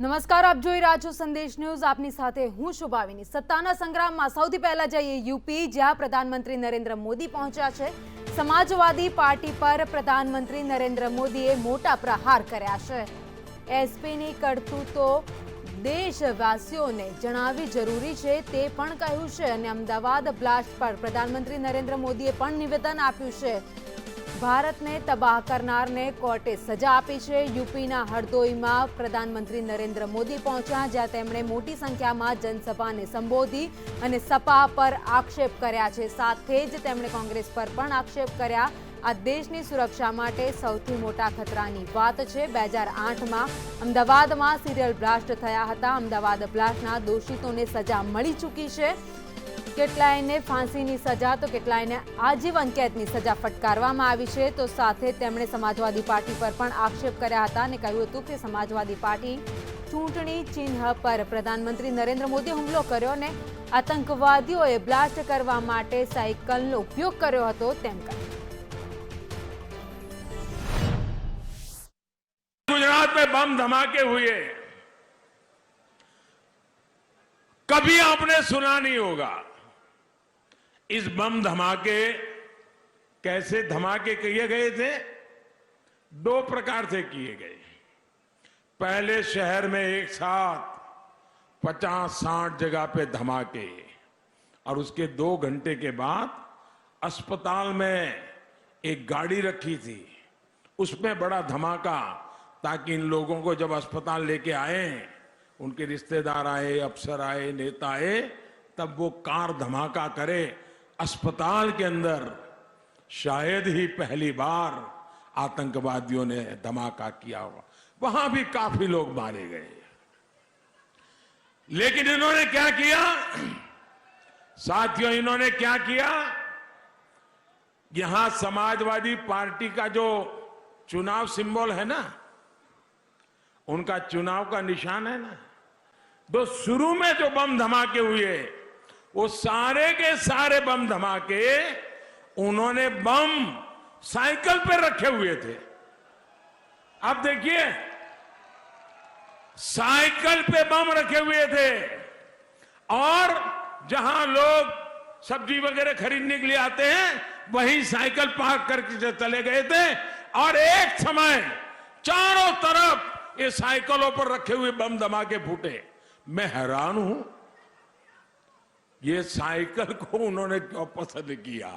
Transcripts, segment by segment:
નમસ્કાર, આપ જોઈ રહ્યા છો સંદેશ ન્યૂઝ. આપની સાથે હું શુભાવિની. સત્તાના સંગ્રામમાં સૌથી પહેલા જઈએ યુપી, જ્યાં પ્રધાનમંત્રી નરેન્દ્ર મોદી પહોંચ્યા છે. સમાજવાદી પાર્ટી પર પ્રધાનમંત્રી નરેન્દ્ર મોદીએ મોટા પ્રહાર કર્યા છે. એસપીની કરતૂતો દેશવાસીઓને જણાવવી જરૂરી છે તે પણ કહ્યું છે અને અમદાવાદ બ્લાસ્ટ પર પ્રધાનમંત્રી નરેન્દ્ર મોદીએ પણ નિવેદન આપ્યું છે. ભારતને તબાહ કરનારને કોર્ટે સજા આપી છે. યુપીના હરદોઈમાં પ્રધાનમંત્રી નરેન્દ્ર મોદી પહોંચ્યા, જ્યાં તેમણે મોટી સંખ્યામાં જનસભાને સંબોધી અને સપા પર આક્ષેપ કર્યા છે. સાથે જ તેમણે કોંગ્રેસ પર પણ આક્ષેપ કર્યા. આ દેશની સુરક્ષા માટે સૌથી મોટા ખતરાની વાત છે. 2008માં અમદાવાદમાં સિરિયલ બ્લાસ્ટ થયા હતા. અમદાવાદ બ્લાસ્ટના દોષિતોને સજા મળી ચૂકી છે. કેટલાયને ફાંસીની સજા તો કેટલાયને આજીવન કેદની સજા ફટકારવામાં આવી છે. તો સાથે તેમણે સમાજવાદી પાર્ટી પર પણ આક્ષેપ કર્યા હતા અને કહ્યું હતું કે સમાજવાદી પાર્ટી ચૂંટણી ચિહ્ન પર પ્રધાનમંત્રી નરેન્દ્ર મોદીએ હુમલો કર્યો અને આતંકવાદીઓએ બ્લાસ્ટ કરવા માટે સાયકલનો ઉપયોગ કર્યો હતો તેમ કહ્યું. गुजरात में बम धमाके हुए, कभी आपने सुना नहीं होगा. इस बम धमाके कैसे धमाके किए गए थे? दो प्रकार से किए गए. पहले शहर में एक साथ 50-60 जगह पे धमाके और उसके 2 घंटे के बाद अस्पताल में एक गाड़ी रखी थी, उसमें बड़ा धमाका, ताकि इन लोगों को जब अस्पताल लेके आए, उनके रिश्तेदार आए, अफसर आए, नेता आए, तब वो कार धमाका करे. अस्पताल के अंदर शायद ही पहली बार आतंकवादियों ने धमाका किया होगा. वहां भी काफी लोग मारे गए. लेकिन इन्होंने क्या किया साथियों, इन्होंने क्या किया? यहां समाजवादी पार्टी का जो चुनाव सिंबल है ना, उनका चुनाव का निशान है ना, तो शुरू में जो बम धमाके हुए, वो सारे के सारे बम धमाके उन्होंने बम साइकिल पर रखे हुए थे. आप देखिए, साइकिल पे बम रखे हुए थे और जहां लोग सब्जी वगैरह खरीदने के लिए आते हैं, वहीं साइकिल पार्क करके चले गए थे. और एक समय चारों तरफ ये साइकिलों पर रखे हुए बम धमाके फूटे. मैं हैरान हूं, ये साइकिल को उन्होंने क्यों पसंद किया?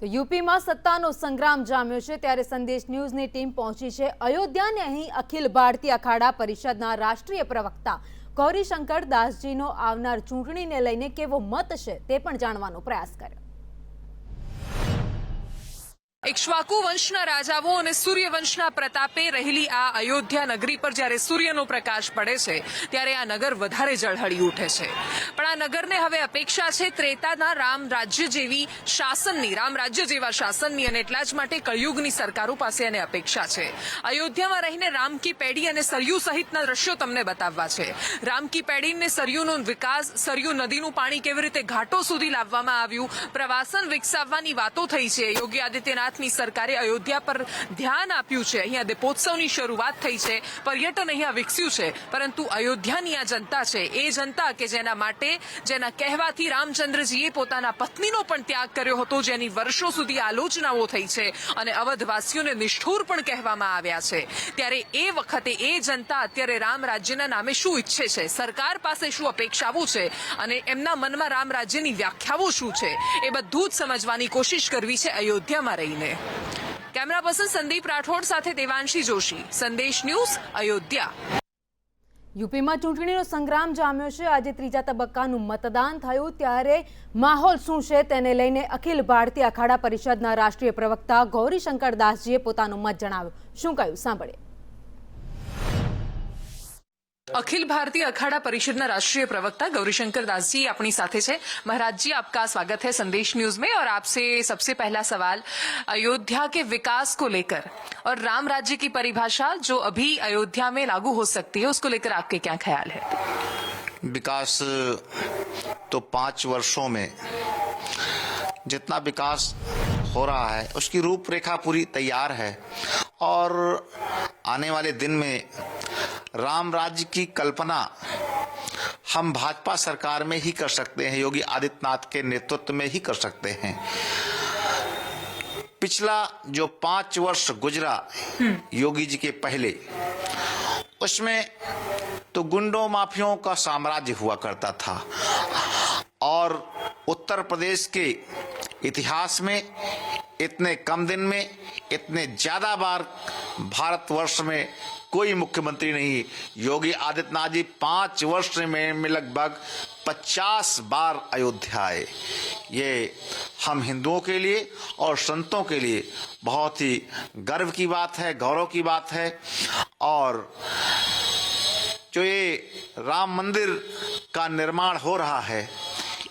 તો યુપીમાં સત્તાનો સંગ્રામ જામ્યો છે, ત્યારે સંદેશ ન્યૂઝની ટીમ પહોંચી છે અયોધ્યા ને અહીં અખિલ ભારતીય અખાડા પરિષદના રાષ્ટ્રીય પ્રવક્તા ગૌરીશંકર દાસજીનો આવનાર ચૂંટણીને લઈને કેવો મત છે તે પણ જાણવાનો પ્રયાસ કર્યો. इक्ष्वाकु वंशना राजाओं और सूर्यवंशना प्रतापे रहेली आ अयोध्या नगरी पर જ્યારે સૂર્યનો પ્રકાશ પડે છે ત્યારે આ નગર વધારે ઝળહળી ઉઠે છે. પણ આ નગરને હવે અપેક્ષા છે ત્રેતાના રામ રાજ્ય જેવી શાસનની, રામ રાજ્ય જેવા શાસનની, અને એટલા જ માટે કળિયુગની સરકારો પાસે એને અપેક્ષા છે. અયોધ્યામાં રહીને રામ કી પેઢી અને સરયુ સહિતના દ્રશ્યો તમને બતાવવા છે. રામ કી પેઢી ને સરયુનો વિકાસ, સરયુ નદીનું પાણી કેવી રીતે ઘાટો સુધી લાવવામાં આવ્યું, પ્રવાસન વિકસાવવાની વાતો થઈ છે. યોગી આદિત્યનાથ ની સરકારે અયોધ્યા પર ધ્યાન આપ્યું છે. અહીંયા દીપોત્સવની શરૂઆત થઈ છે, પર્યટન અહીંયા વિકસ્યું છે. પરંતુ અયોધ્યાની આ જનતા છે, એ જનતા કે જેના માટે, જેના કહેવાથી રામચંદ્રજીએ પોતાના પત્નીનો પણ ત્યાગ કર્યો હતો, જેની વર્ષો સુધી આલોચનાઓ થઈ છે અને અવધવાસીઓને નિષ્ઠુર પણ કહેવામાં આવ્યા છે, ત્યારે એ વખતે એ જનતા અત્યારે રામ રાજ્યના નામે શું ઈચ્છે છે, સરકાર પાસે શું અપેક્ષાઓ છે અને એમના મનમાં રામ રાજ્યની વ્યાખ્યાઓ શું છે, એ બધું જ સમજવાની કોશિશ કરવી છે અયોધ્યામાં રહીને. कैमरा पर्सन संदीप राठौड़ સાથે દેવાંશી જોશી, સંદેશ ન્યૂઝ, અયોધ્યા. યુપીમાં ચૂંટણીનો સંગ્રામ જામ્યો છે. આજે ત્રીજા તબક્કાનું મતદાન થયું, ત્યારે માહોલ શું છે તેને લઈને અખિલ ભારતીય અખાડા પરિષદના રાષ્ટ્રીય પ્રવક્તા ગૌરીશંકર દાસજીએ પોતાનો મત જણાવ્યો. શું કહ્યું સાંભળીએ. अखिल भारतीय अखाड़ा परिषद ना राष्ट्रीय प्रवक्ता गौरीशंकर दास जी अपनी साथे छे. महाराज जी, आपका स्वागत है संदेश न्यूज में. और आपसे सबसे पहला सवाल, अयोध्या के विकास को लेकर और राम राज्य की परिभाषा जो अभी अयोध्या में लागू हो सकती है, उसको लेकर आपके क्या ख्याल है? विकास तो 5 वर्षों में जितना विकास हो रहा है उसकी रूपरेखा पूरी तैयार है और आने वाले दिन में राम राज्य की कल्पना हम भाजपा सरकार में ही कर सकते हैं, योगी आदित्यनाथ के नेतृत्व में ही कर सकते हैं। पिछला जो 5 वर्ष गुजरा योगी जी के पहले, उसमें तो गुंडों माफियाओं का साम्राज्य हुआ करता था और उत्तर प्रदेश के इतिहास में इतने कम दिन में इतने ज्यादा बार भारतवर्ष में कोई मुख्यमंत्री नहीं। योगी आदित्यनाथ जी 5 वर्ष में लगभग 50 बार अयोध्या आए। ये हम हिंदुओं के लिए और संतों के लिए बहुत ही गर्व की बात है, गौरव की बात है। और जो ये राम मंदिर का निर्माण हो रहा है,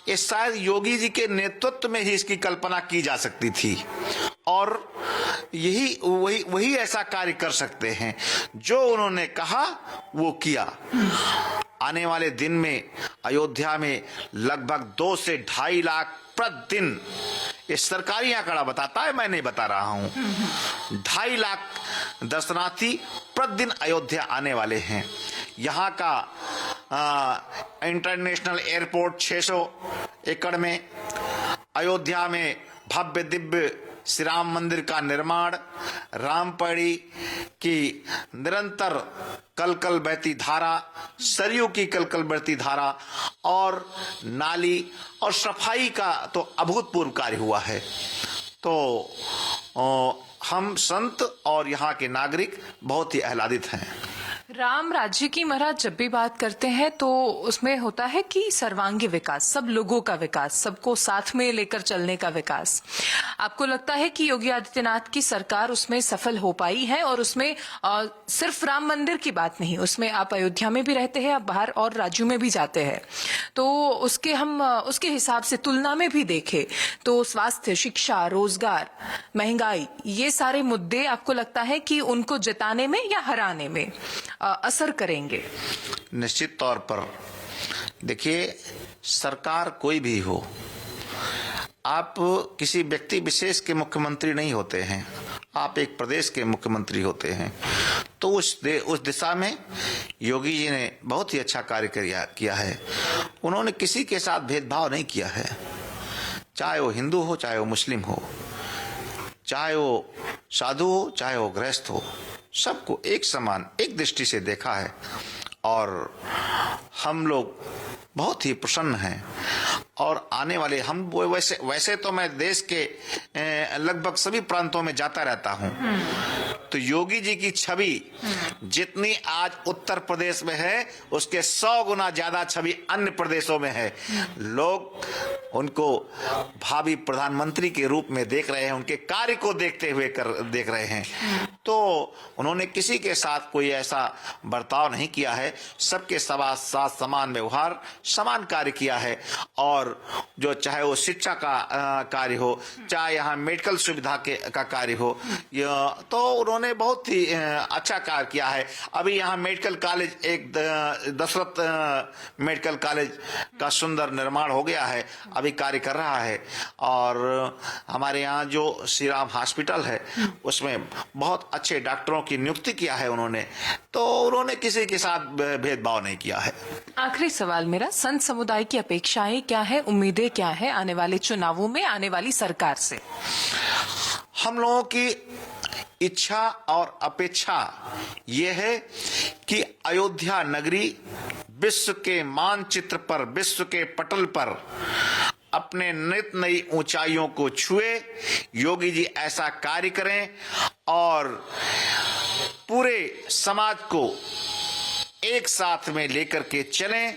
ये शायद योगी जी के नेतृत्व में ही इसकी कल्पना की जा सकती थी और वही ऐसा कार्य कर सकते हैं। जो उन्होंने कहा वो किया। आने वाले दिन में अयोध्या में लगभग 2 से 2.5 लाख प्रतिदिन, ये सरकारी आंकड़ा बताता है, मैं नहीं बता रहा हूं, 2.5 लाख दर्शनार्थी प्रतिदिन अयोध्या आने वाले हैं। यहाँ का इंटरनेशनल एयरपोर्ट 600 एकड़ में, अयोध्या में भव्य दिव्य श्री राम मंदिर का निर्माण, रामपड़ी की निरंतर कलकल बहती धारा, सरयू की कलकल बहती धारा और नाली और सफाई का तो अभूतपूर्व कार्य हुआ है। तो हम संत और यहाँ के नागरिक बहुत ही आह्लादित हैं। राम राज्य की महाराज जब भी बात करते हैं तो उसमें होता है कि सर्वांगी विकास, सब लोगों का विकास, सबको साथ में लेकर चलने का विकास। आपको लगता है कि योगी आदित्यनाथ की सरकार उसमें सफल हो पाई है? और उसमें सिर्फ राम मंदिर की बात नहीं, उसमें आप अयोध्या में भी रहते हैं, आप बाहर और राज्यों में भी जाते हैं, तो उसके हिसाब से तुलना में भी देखें तो स्वास्थ्य, शिक्षा, रोजगार, महंगाई, ये सारे मुद्दे आपको लगता है कि उनको जिताने में या हराने में असर करेंगे? निश्चित तौर पर देखिए, सरकार कोई भी हो, आप किसी व्यक्ति विशेष के मुख्यमंत्री नहीं होते हैं, आप एक प्रदेश के मुख्यमंत्री होते हैं। तो उस दिशा में योगी जी ने बहुत ही अच्छा कार्य किया है। उन्होंने किसी के साथ भेदभाव नहीं किया है, चाहे वो हिंदू हो, चाहे वो मुस्लिम हो, चाहे वो साधु हो, चाहे वो गृहस्थ हो, सबको एक समान, एक दृष्टि से देखा है। और हम लोग बहुत ही प्रसन्न हैं। और आने वाले हम वैसे तो मैं देश के लगभग सभी प्रांतों में जाता रहता हूं, तो योगी जी की छवि जितनी आज उत्तर प्रदेश में है, उसके 100 गुना ज्यादा छवि अन्य प्रदेशों में है। लोग उनको भावी प्रधानमंत्री के रूप में देख रहे हैं, उनके कार्य को देखते हुए देख रहे हैं। तो उन्होंने किसी के साथ कोई ऐसा बर्ताव नहीं किया है, सबके साथ समान व्यवहार, समान कार्य किया है। और जो चाहे वो शिक्षा का कार्य हो, चाहे यहाँ मेडिकल सुविधा का कार्य हो, तो उन्होंने बहुत ही अच्छा कार्य किया है। अभी यहाँ मेडिकल कॉलेज, एक दशरथ मेडिकल कॉलेज का सुंदर निर्माण हो गया है, अभी कार्य कर रहा है। और हमारे यहाँ जो श्री राम हॉस्पिटल है, उसमें बहुत अच्छे डॉक्टरों की नियुक्ति किया है उन्होंने। तो उन्होंने किसी के साथ भेदभाव नहीं किया है। आखिरी सवाल मेरा, संत समुदाय की अपेक्षाएं क्या है, उम्मीदें क्या है आने वाले चुनावों में, आने वाली सरकार से? हम लोगों की इच्छा और अपेक्षा ये है कि अयोध्या नगरी विश्व के मानचित्र पर, विश्व के पटल पर अपने नित नई ऊंचाइयों को छुए। योगी जी ऐसा कार्य करें और पूरे समाज को एक साथ में लेकर के चलें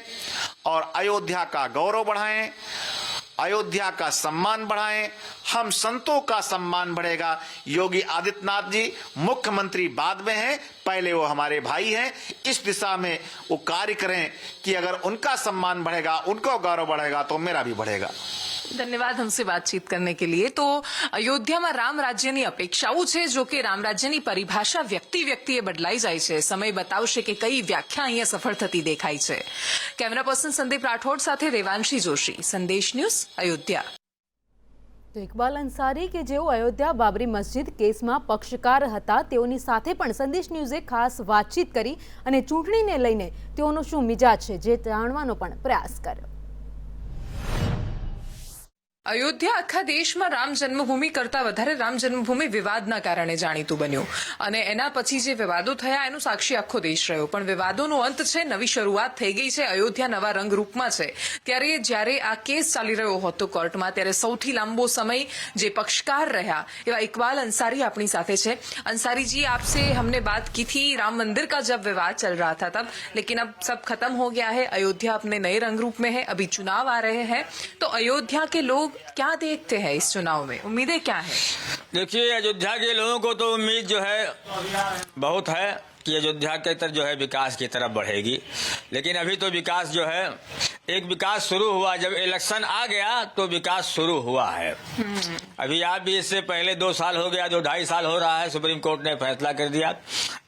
और अयोध्या का गौरव बढ़ाएं, अयोध्या का सम्मान बढ़ाएं। हम संतों का सम्मान बढ़ेगा। योगी आदित्यनाथ जी मुख्यमंत्री बाद में हैं, पहले वो हमारे भाई हैं। इस दिशा में वो कार्य करें कि अगर उनका सम्मान बढ़ेगा, उनको गौरव बढ़ेगा, तो मेरा भी बढ़ेगा। ધન્યવાદ हमसे बातचीत करने के लिए। तो અયોધ્યામાં રામ રાજ્યની અપેક્ષાઓ છે, જો કે રામ રાજ્યની પરિભાષા વ્યક્તિએ બદલાઈ જાય છે। સમય બતાવશે કે કઈ વ્યાખ્યા અહીંયા સફળ થતી દેખાય છે। કેમેરા પર્સન સંદીપ રાઠોડ સાથે રેવાંશી જોશી, સંદેશ ન્યૂઝ, અયોધ્યા। તો ઇકબાલ અંસારી કે જેઓ અયોધ્યા બાબરી મસ્જિદ કેસમાં પક્ષકાર હતા, તેઓની સાથે પણ સંદેશ ન્યૂઝે ખાસ વાતચીત કરી અને ચૂંટણીને લઈને તેઓનો શું મિજાજ છે જે જાણવાનો પણ પ્રયાસ કર્યો. અયોધ્યા આખા દેશમાં રામ જન્મભૂમિ કરતા વધારે રામ જન્મભૂમિ વિવાદના કારણે જાણીતું બન્યું અને એના પછી જે વિવાદો થયા એનું સાક્ષી આખો દેશ રહ્યો. પણ વિવાદોનો અંત છે, નવી શરૂઆત થઈ ગઈ છે. અયોધ્યા નવા રંગરૂપમાં છે. ત્યારે જ્યારે આ કેસ ચાલી રહ્યો હતો કોર્ટમાં, ત્યારે સૌથી લાંબો સમય જે પક્ષકાર રહ્યા એવા ઇકબાલ अंसारी अपनी साथे છે. अंसारी जी, आपसे हमने बात की थी राम मंदिर का जब विवाद चल रहा था तब, लेकिन अब सब खत्म हो गया है. अयोध्या अपने नए रंग रूप में है, अभी चुनाव आ रहे हैं, तो अयोध्या के लोग क्या देखते हैं इस चुनाव में, उम्मीदें क्या है? देखिए, अयोध्या के लोगों को तो उम्मीद जो है बहुत है कि अयोध्या के तरफ जो है विकास की तरफ बढ़ेगी, लेकिन अभी तो विकास जो है एक विकास शुरू हुआ. जब इलेक्शन आ गया तो विकास शुरू हुआ है. अभी आप भी इससे पहले 2 साल हो गया, 2-2.5 साल हो रहा है, सुप्रीम कोर्ट ने फैसला कर दिया.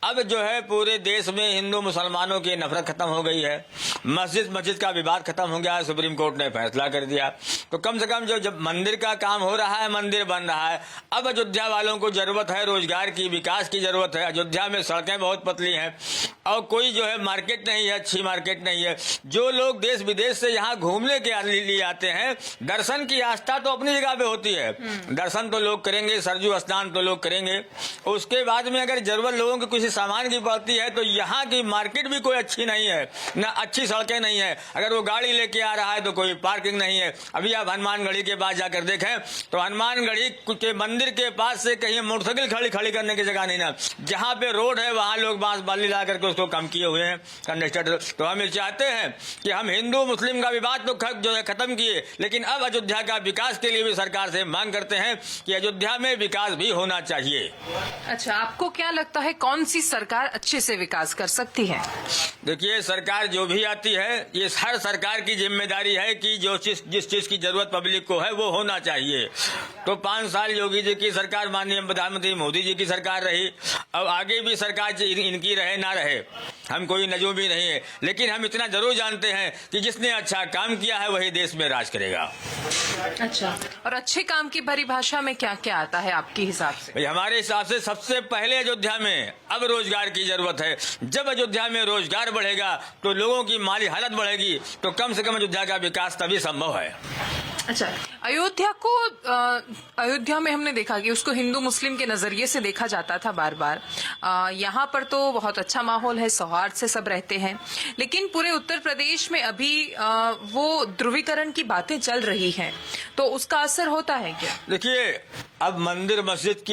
अब जो है पूरे देश में हिंदू मुसलमानों की नफरत खत्म हो गई है. मस्जिद का विवाद खत्म हो गया है, सुप्रीम कोर्ट ने फैसला कर दिया. तो कम से कम जो जब मंदिर का काम हो रहा है, मंदिर बन रहा है, अब अयोध्या वालों को जरूरत है रोजगार की, विकास की जरूरत है. अयोध्या में सड़कें बहुत पतली हैं और कोई जो है मार्केट नहीं है, अच्छी मार्केट नहीं है. जो लोग देश विदेश से यहाँ घूमने के लिए आते हैं, दर्शन की आस्था तो अपनी जगह पे होती है. दर्शन तो लोग करेंगे, सरजू स्नान तो लोग करेंगे. उसके बाद में अगर जरूरत लोगों को किसी सामान की पड़ती है तो यहाँ की मार्केट भी कोई अच्छी नहीं है, न अच्छी सड़कें नहीं है. अगर वो गाड़ी लेके आ रहा है तो कोई पार्किंग नहीं है. अभी आप हनुमानगढ़ी के पास जाकर देखें तो हनुमानगढ़ी के मंदिर के पास से कहीं मोटरसाइकिल खड़ी करने की जगह नहीं ना. जहाँ पे रोड है वहाँ लोग बांस बाली ला करके उसको कम किए हुए हैं, कंडक्टर. तो हम ये चाहते हैं कि हम हिंदू मुस्लिम का विवाद तो जो है खत्म किए, लेकिन अब अयोध्या का विकास के लिए भी सरकार से मांग करते हैं कि अयोध्या में विकास भी होना चाहिए. अच्छा, आपको क्या लगता है कौन सी सरकार अच्छे से विकास कर सकती है? देखिए, सरकार जो भी आती है, ये हर सरकार की जिम्मेदारी है कि जो जिस चीज की जरूरत पब्लिक को है वो होना चाहिए. तो 5 साल योगी जी की सरकार, माननीय प्रधानमंत्री मोदी जी की सरकार रही. अब आगे भी सरकार इनकी रहे ना रहे, हम कोई नजूमी नहीं है, लेकिन हम इतना जरूर जानते हैं कि जिसने अच्छा काम किया है वही देश में राज करेगा. अच्छा, और अच्छे काम की परिभाषा में क्या क्या आता है आपके हिसाब से? भाई, हमारे हिसाब से सबसे पहले अयोध्या में अब रोजगार की जरूरत है. जब अयोध्या में रोजगार बढ़ेगा तो लोगों की माली हालत बढ़ेगी, तो कम से कम अयोध्या का विकास तभी संभव है. अच्छा, अयोध्या में हमने देखा कि उसको हिंदू मुस्लिम के नजरिए से देखा जाता था बार बार. यहाँ पर तो बहुत अच्छा माहौल है, सौहार्द से सब रहते हैं, लेकिन पूरे उत्तर प्रदेश में अभी वो ध्रुवीकरण की बातें चल रही हैं, तो उसका असर होता है क्या? देखिए, अब मंदिर मस्जिद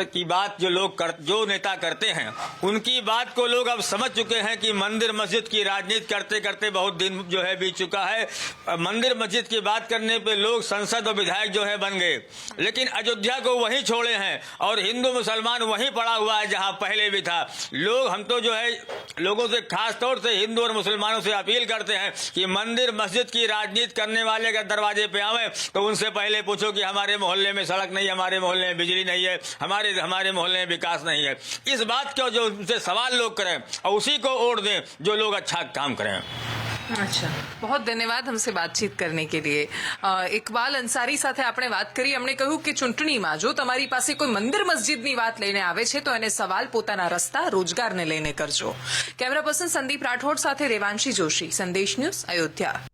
की बात जो नेता करते हैं, उनकी बात को लोग अब समझ चुके हैं कि मंदिर मस्जिद की राजनीति करते करते बहुत दिन जो है बीत चुका है. मंदिर मस्जिद की बात करने पे लोग संसद और विधायक जो है बन गए, लेकिन अयोध्या को वहीं छोड़े हैं और हिंदू मुसलमान वहीं पड़ा हुआ है जहां पहले भी था. हम तो जो है लोगों से, खास तौर से हिंदू और मुसलमानों से अपील करते हैं कि मंदिर मस्जिद की राजनीति करने वाले अगर दरवाजे पे आवे तो उनसे पहले पूछो कि हमारे मोहल्ले में सड़क नहीं, हमारे मोहल्ले में बिजली नहीं है, हमारे मोहल्ले में विकास नहीं है. इस बात को जो उनसे सवाल लोग करें और उसी को वोट दें जो लोग अच्छा काम करें. अच्छा, बहुत ધન્યવાદ हमसे बातचीत करने के लिए. ઇકબાલ અંસારી સાથે આપણે વાત કરી. એમણે કહ્યું કે ચૂંટણીમાં જો તમારી પાસે કોઈ મંદિર મસ્જિદની વાત લઈને આવે છે તો એને સવાલ પોતાના રસ્તા રોજગારને લઈને કરજો. કેમેરા પર્સન સંદીપ રાઠોડ સાથે રેવાંશી જોશી, સંદેશ ન્યૂઝ, અયોધ્યા.